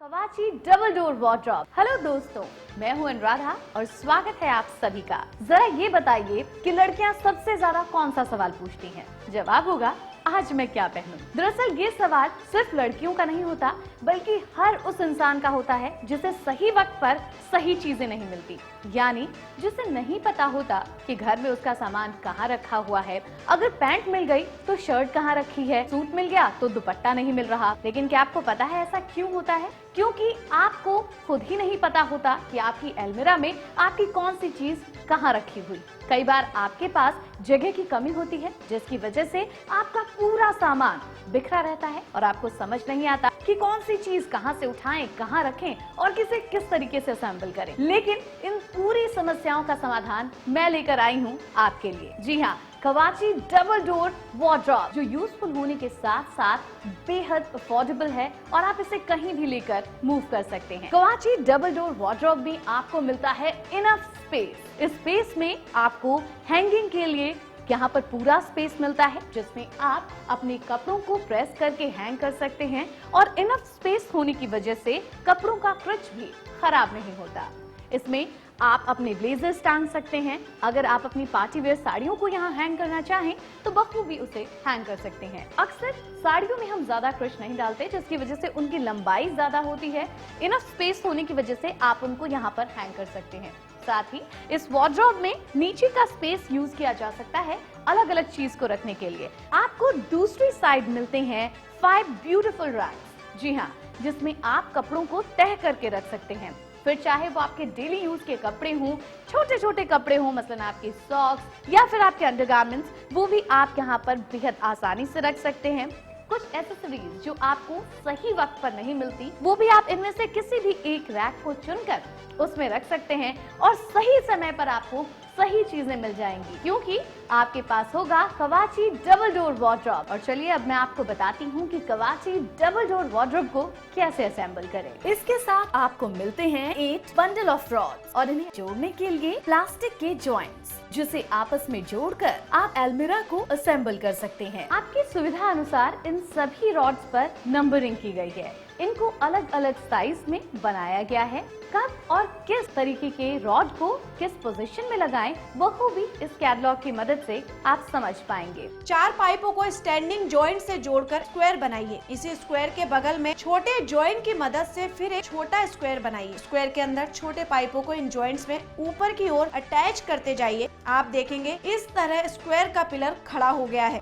कवाची double door wardrobe. Hello दोस्तों, मैं हूं अनुराधा और स्वागत है आप सभी का। जरा ये बताइए कि लड़कियां सबसे ज्यादा कौन सा सवाल पूछती हैं? जवाब होगा आज मैं क्या पहनूं। दरअसल ये सवाल सिर्फ लड़कियों का नहीं होता, बल्कि हर उस इंसान का होता है जिसे सही वक्त पर सही चीजें नहीं मिलती, यानी जिसे नहीं पता होता कि घर में उसका सामान कहाँ रखा हुआ है। अगर पैंट मिल गई तो शर्ट कहाँ रखी है, सूट मिल गया तो दुपट्टा नहीं मिल रहा। लेकिन क्या आपको पता है ऐसा क्यों होता है? क्योंकि आपको खुद ही नहीं पता होता कि आपकी अलमीरा में आपकी कौन सी चीज कहाँ रखी हुई। कई बार आपके पास जगह की कमी होती है, जिसकी वजह से आपका पूरा सामान बिखरा रहता है और आपको समझ नहीं आता कि कौन सी चीज कहां से उठाएं, कहां रखें और किसे किस तरीके से असेंबल करें। लेकिन इन पूरी समस्याओं का समाधान मैं लेकर आई हूं आपके लिए। जी हाँ, कवाची डबल डोर वार्डरोब, जो यूजफुल होने के साथ साथ बेहद अफोर्डेबल है और आप इसे कहीं भी लेकर मूव कर सकते हैं। कवाची डबल डोर वार्डरोब में आपको मिलता है इनफ स्पेस। इस स्पेस में आपको हैंगिंग के लिए यहाँ पर पूरा स्पेस मिलता है, जिसमें आप अपने कपड़ों को प्रेस करके हैंग कर सकते हैं और इनफ स्पेस होने की वजह से कपड़ों का क्रिच भी खराब नहीं होता। इसमें आप अपने ब्लेजर्स टांग सकते हैं। अगर आप अपनी पार्टी वेयर साड़ियों को यहाँ हैंग करना चाहें तो बखूबी उसे हैंग कर सकते हैं। अक्सर साड़ियों में हम ज्यादा क्रिच नहीं डालते, जिसकी वजह से उनकी लंबाई ज्यादा होती है। इनफ स्पेस होने की वजह से आप उनको यहाँ पर हैंग कर सकते हैं। साथ ही इस वार्डरोब में नीचे का स्पेस यूज किया जा सकता है अलग अलग चीज को रखने के लिए। आपको दूसरी साइड मिलते हैं 5 ब्यूटीफुल रैक्स। जी हाँ, जिसमें आप कपड़ों को तह करके रख सकते हैं। फिर चाहे वो आपके डेली यूज के कपड़े हों, छोटे छोटे कपड़े हों, मसलन आपके सॉक्स या फिर आपके अंडरगारमेंट्स, वो भी आप यहाँ पर बेहद आसानी से रख सकते हैं। कुछ एक्सेसरीज जो आपको सही वक्त पर नहीं मिलती, वो भी आप इनमें से किसी भी एक रैक को चुनकर उसमें रख सकते हैं और सही समय पर आपको सही चीजें मिल जाएंगी, क्योंकि आपके पास होगा कवाची डबल डोर वार्डरोब। और चलिए अब मैं आपको बताती हूँ कि कवाची डबल डोर वार्डरोब को कैसे असेंबल करें। इसके साथ आपको मिलते हैं 8 बंडल ऑफ रॉड्स और इन्हें जोड़ने के लिए प्लास्टिक के जॉइंट्स, जिसे आपस में जोड़कर आप अलमीरा को असेंबल कर सकते हैं। आपकी सुविधा अनुसार इन सभी रॉड्स पर नंबरिंग की गई है। इनको अलग अलग साइज में बनाया गया है। कब और किस तरीके के रॉड को किस पोजीशन में लगाएं, वो भी इस कैटलॉग की मदद से आप समझ पाएंगे। 4 पाइपों को स्टैंडिंग जॉइंट से जोड़कर स्क्वायर बनाइए। इसी स्क्वायर के बगल में छोटे जॉइंट की मदद से फिर एक छोटा स्क्वायर बनाइए। स्क्वायर के अंदर छोटे पाइपों को इन जॉइंट्स में ऊपर की ओर अटैच करते जाइए। आप देखेंगे इस तरह स्क्वायर का पिलर खड़ा हो गया है।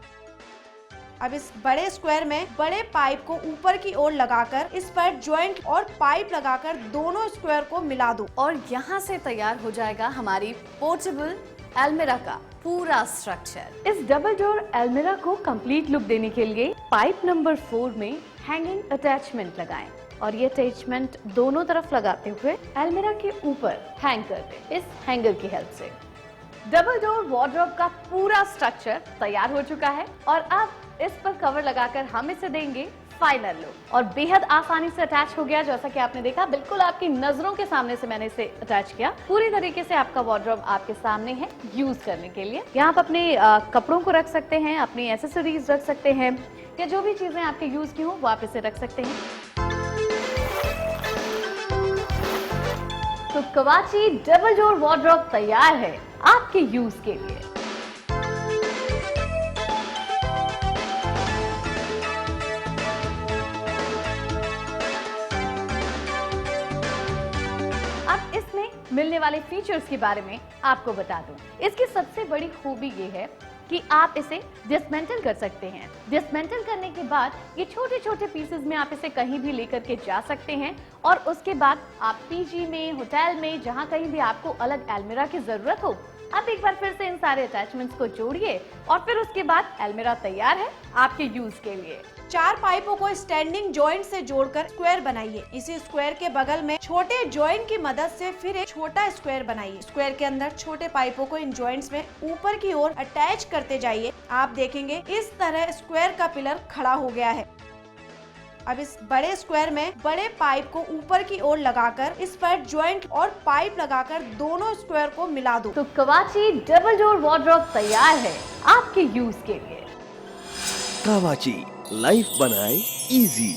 अब इस बड़े स्क्वायर में बड़े पाइप को ऊपर की ओर लगाकर इस पर जॉइंट और पाइप लगाकर दोनों स्क्वायर को मिला दो और यहाँ से तैयार हो जाएगा हमारी पोर्टेबल अलमीरा का पूरा स्ट्रक्चर। इस डबल डोर अलमीरा को कंप्लीट लुक देने के लिए पाइप नंबर 4 में हैंगिंग अटैचमेंट लगाएं और ये अटैचमेंट दोनों तरफ लगाते हुए अलमीरा के ऊपर हैंग कर दें इस हैंगर की हेल्प से। डबल डोर वार्डरोब का पूरा स्ट्रक्चर तैयार हो चुका है और अब इस पर कवर लगाकर हम इसे देंगे फाइनल लुक। और बेहद आसानी से अटैच हो गया, जैसा कि आपने देखा, बिल्कुल आपकी नजरों के सामने से मैंने इसे अटैच किया। पूरी तरीके से आपका वार्डरोब आपके सामने है यूज करने के लिए। यहाँ आप अपने कपड़ों को रख सकते हैं, अपनी एसेसरीज रख सकते हैं, या जो भी चीजें आपके यूज की हो वो आप इसे रख सकते हैं। तो कवाची डबल डोर वार्डरोब तैयार है आपके यूज के लिए। अब इसमें मिलने वाले फीचर्स के बारे में आपको बता दूं। इसकी सबसे बड़ी खूबी ये है कि आप इसे डिसमेंटल कर सकते हैं। डिसमेंटल करने के बाद ये छोटे छोटे पीसेस में आप इसे कहीं भी लेकर के जा सकते हैं और उसके बाद आप पीजी में, होटल में, जहां कहीं भी आपको अलग अलमीरा की जरूरत हो, अब एक बार फिर से इन सारे अटैचमेंट्स को जोड़िए और फिर उसके बाद अलमीरा तैयार है आपके यूज के लिए। 4 पाइपों को स्टैंडिंग जॉइंट से जोड़कर स्क्वायर बनाइए। इसी स्क्वायर के बगल में छोटे जॉइंट की मदद से फिर एक छोटा स्क्वायर बनाइए। स्क्वायर के अंदर छोटे पाइपों को इन जॉइंट्स में ऊपर की ओर अटैच करते जाइए। आप देखेंगे इस तरह स्क्वायर का पिलर खड़ा हो गया है। अब इस बड़े स्क्वायर में बड़े पाइप को ऊपर की ओर लगाकर इस पर जॉइंट और पाइप लगाकर दोनों स्क्वायर को मिला दो। तो कवाची डबल डोर वार्डरोब तैयार है आपके यूज के लिए। कवाची लाइफ बनाए इजी।